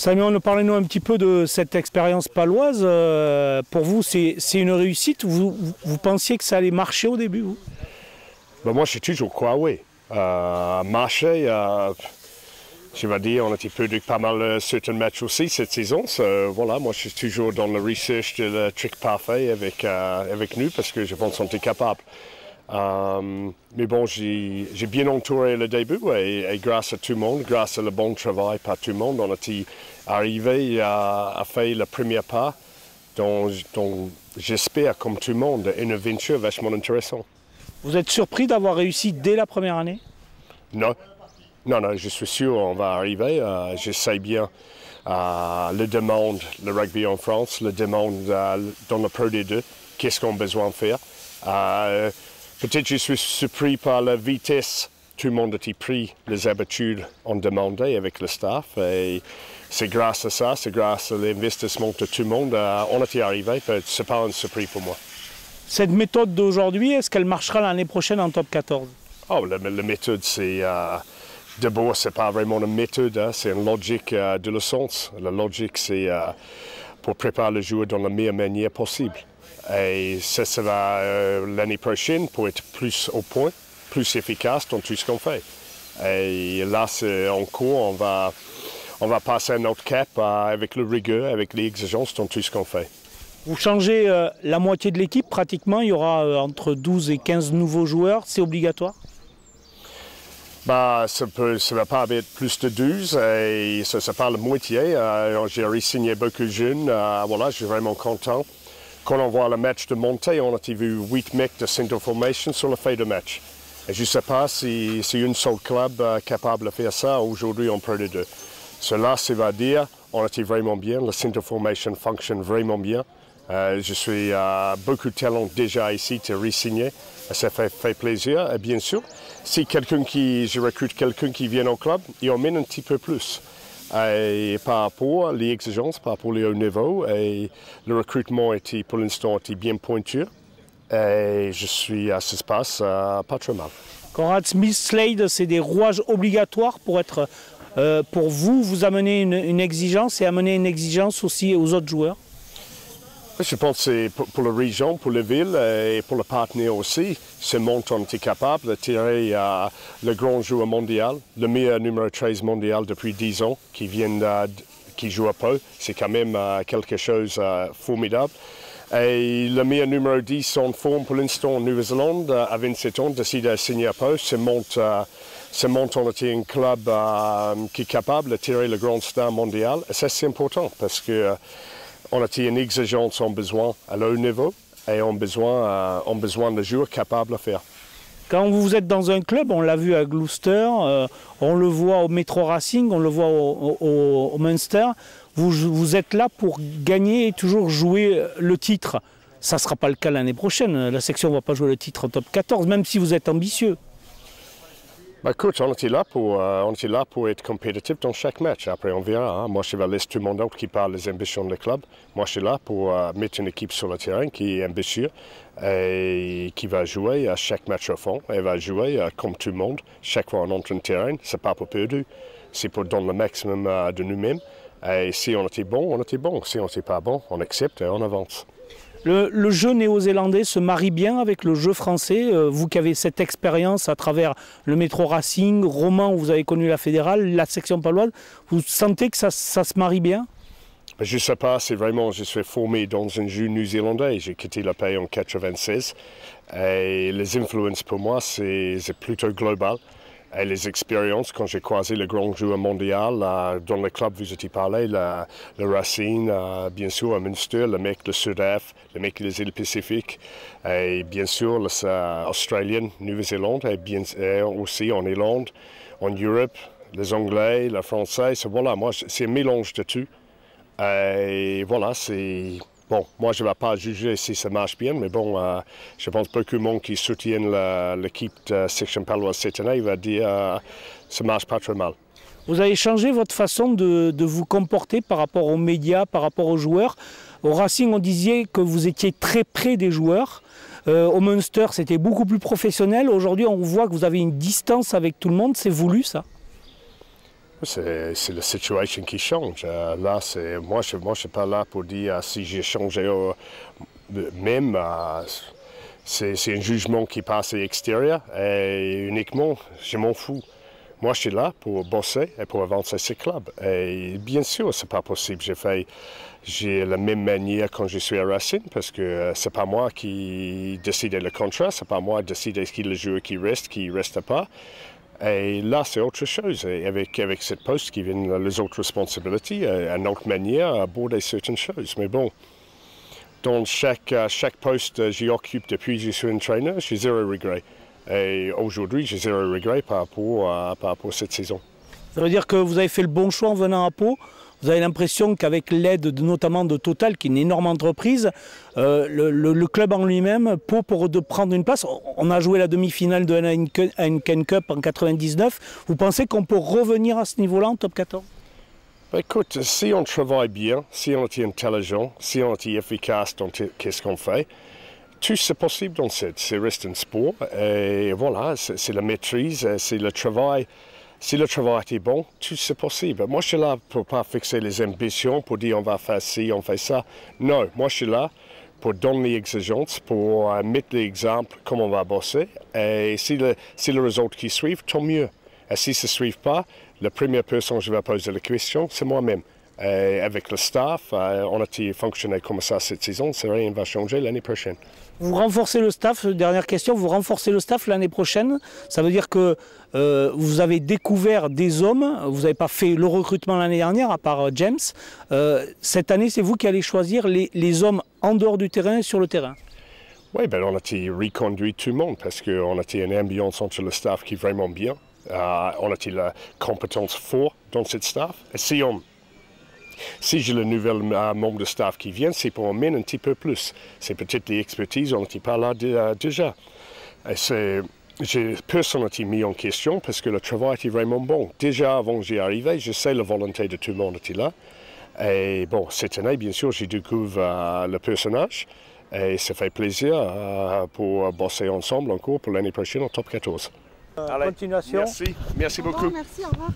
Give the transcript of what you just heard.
Samuel, parlez-nous un petit peu de cette expérience paloise. Pour vous, c'est une réussite? Vous pensiez que ça allait marcher au début, vous? Ben moi, j'ai toujours crois, oui. Marcher, je vais dire, on a perdu pas mal certains matchs aussi cette saison. Voilà, moi, je suis toujours dans la recherche de le trick parfait avec nous parce que je pense qu'on est capable. Mais bon, j'ai bien entouré le début et grâce à tout le monde, grâce à le bon travail par tout le monde, on a arrivé à faire le premier pas dont j'espère, comme tout le monde, une aventure vachement intéressante. Vous êtes surpris d'avoir réussi dès la première année? Non, je suis sûr qu'on va arriver. Je sais bien le demande, le rugby en France, le demande dans le Pro D2, qu'est-ce qu'on a besoin de faire. Peut-être je suis surpris par la vitesse. Tout le monde a pris les habitudes en demandé avec le staff. Et c'est grâce à ça, c'est grâce à l'investissement de tout le monde, on est arrivé. Ce n'est pas une surprise pour moi. Cette méthode d'aujourd'hui, est-ce qu'elle marchera l'année prochaine en top 14? Oh, la méthode, c'est... D'abord, ce n'est pas vraiment une méthode, hein, c'est une logique de l'essence. La logique, c'est pour préparer le joueur dans la meilleure manière possible. Et ça sera l'année prochaine pour être plus au point, plus efficace dans tout ce qu'on fait. Et là, en cours, on va passer un autre cap avec le rigueur, avec les exigences dans tout ce qu'on fait. Vous changez la moitié de l'équipe pratiquement, il y aura entre 12 et 15 nouveaux joueurs, c'est obligatoire? Bah, ça ne va pas être plus de 12 et ça c'est pas la moitié. J'ai re-signé beaucoup de jeunes, voilà, je suis vraiment content. Quand on voit le match de montée, on a vu 8 mecs de center formation sur la feuille de match. Et je ne sais pas si une seule club capable de faire ça aujourd'hui en Pro D2. Cela, ça va dire on était vraiment bien, la center formation fonctionne vraiment bien. Je suis beaucoup de talent déjà ici, de re-signer. Ça fait plaisir. Et bien sûr, si je recrute quelqu'un qui vient au club, il emmène un petit peu plus. Et par rapport aux exigences, par rapport au haut niveau, et le recrutement était pour l'instant bien pointu. Et je suis à ce passe pas très mal. Conrad Smith-Slade, c'est des rouages obligatoires pour vous amener une exigence et amener une exigence aussi aux autres joueurs? Je pense que c'est pour la région, pour la ville et pour le partenaire aussi. Ce monde on est capable de tirer le grand joueur mondial, le meilleur numéro 13 mondial depuis 10 ans, qui joue à Pau. C'est quand même quelque chose de formidable. Et le meilleur numéro 10 en forme pour l'instant en Nouvelle-Zélande, à 27 ans, décide de signer à Pau. Ce monde on est un club qui est capable de tirer le grand star mondial. Et ça, c'est important parce que on a une exigence en besoin à leur niveau et on a besoin de joueurs capables de faire. Quand vous êtes dans un club, on l'a vu à Gloucester, on le voit au Metro Racing, on le voit au Munster, vous êtes là pour gagner et toujours jouer le titre. Ça ne sera pas le cas l'année prochaine, la section ne va pas jouer le titre en top 14, même si vous êtes ambitieux. Bah, écoute, on était là pour être compétitif dans chaque match. Après, on verra. Hein. Moi, je vais laisser tout le monde d'autre qui parle des ambitions du club. Moi, je suis là pour mettre une équipe sur le terrain qui est ambitieuse et qui va jouer à chaque match au fond. Elle va jouer comme tout le monde. Chaque fois qu'on entre sur le terrain, ce n'est pas pour perdu. C'est pour donner le maximum de nous-mêmes. Et si on était bon, on était bon. Si on n'était pas bon, on accepte et on avance. Le jeu néo-zélandais se marie bien avec le jeu français. Vous qui avez cette expérience à travers le Metro Racing, Romans où vous avez connu la fédérale, la section paloise, vous sentez que ça se marie bien? Je ne sais pas, c'est vraiment, je suis formé dans un jeu néo-zélandais. J'ai quitté le pays en 1996 et les influences pour moi, c'est plutôt global. Et les expériences, quand j'ai croisé le grand joueur mondial, dans le club, vous étiez parlé, le Racing, bien sûr, à Munster, le mec de Sud-Af, le mec des îles Pacifiques, et bien sûr, l'Australien, Nouvelle-Zélande, et aussi en Irlande, en Europe, les Anglais, les Français. Voilà, moi, c'est un mélange de tout. Et voilà, c'est... Bon, moi, je ne vais pas juger si ça marche bien, mais bon, je pense que beaucoup de monde qui soutiennent l'équipe de section paloise cette année va dire que ça ne marche pas très mal. Vous avez changé votre façon de vous comporter par rapport aux médias, par rapport aux joueurs. Au Racing, on disait que vous étiez très près des joueurs. Au Munster, c'était beaucoup plus professionnel. Aujourd'hui, on voit que vous avez une distance avec tout le monde. C'est voulu, ça? C'est la situation qui change. Là, moi, je ne suis pas là pour dire si j'ai changé même. C'est un jugement qui passe à l'extérieur et uniquement, je m'en fous. Moi, je suis là pour bosser et pour avancer ce club. Et bien sûr, ce n'est pas possible. J'ai la même manière quand je suis à Racing parce que ce n'est pas moi qui décide le contrat, ce n'est pas moi qui décide qui est le joueur qui ne reste pas. Et là, c'est autre chose. Et avec cette poste qui viennent les autres responsabilités, une autre manière d'aborder certaines choses. Mais bon, dans chaque poste que j'occupe depuis que je suis entraîneur, j'ai zéro regret. Et aujourd'hui, j'ai zéro regret par rapport à cette saison. Ça veut dire que vous avez fait le bon choix en venant à Pau. Vous avez l'impression qu'avec l'aide notamment de Total, qui est une énorme entreprise, le club en lui-même, Pau pour prendre une place, on a joué la demi-finale de la Heineken Cup en 99. Vous pensez qu'on peut revenir à ce niveau-là en top 14? Écoute, si on travaille bien, si on est intelligent, si on est efficace dans ce qu'on fait, tout c'est possible dans c'est reste un sport. Et voilà, c'est la maîtrise, c'est le travail. Si le travail est bon, tout c'est possible. Moi, je suis là pour ne pas fixer les ambitions, pour dire on va faire ci, on fait ça. Non, moi, je suis là pour donner les exigences, pour mettre l'exemple, comment on va bosser. Et si les résultats qui suivent, tant mieux. Et si ça ne suit pas, la première personne que je vais poser la question, c'est moi-même. Avec le staff, on a fonctionné comme ça cette saison, rien ne va changer l'année prochaine. Vous renforcez le staff, dernière question, vous renforcez le staff l'année prochaine. Ça veut dire que vous avez découvert des hommes, vous n'avez pas fait le recrutement l'année dernière, à part James. Cette année, c'est vous qui allez choisir les hommes en dehors du terrain et sur le terrain. Oui, ben on a reconduit tout le monde parce qu'on a une ambiance entre le staff qui est vraiment bien. On a la compétence forte dans ce staff. Et si j'ai le nouvel membre de staff qui vient, c'est pour emmener un petit peu plus. C'est peut-être l'expertise, on n'était pas là déjà. J'ai personnellement mis en question parce que le travail était vraiment bon. Déjà avant que j'y arrive, je sais la volonté de tout le monde était là. Et bon, cette année, bien sûr, j'ai découvert le personnage. Et ça fait plaisir pour bosser ensemble encore pour l'année prochaine en top 14. Continuation. Merci beaucoup. Merci, au revoir.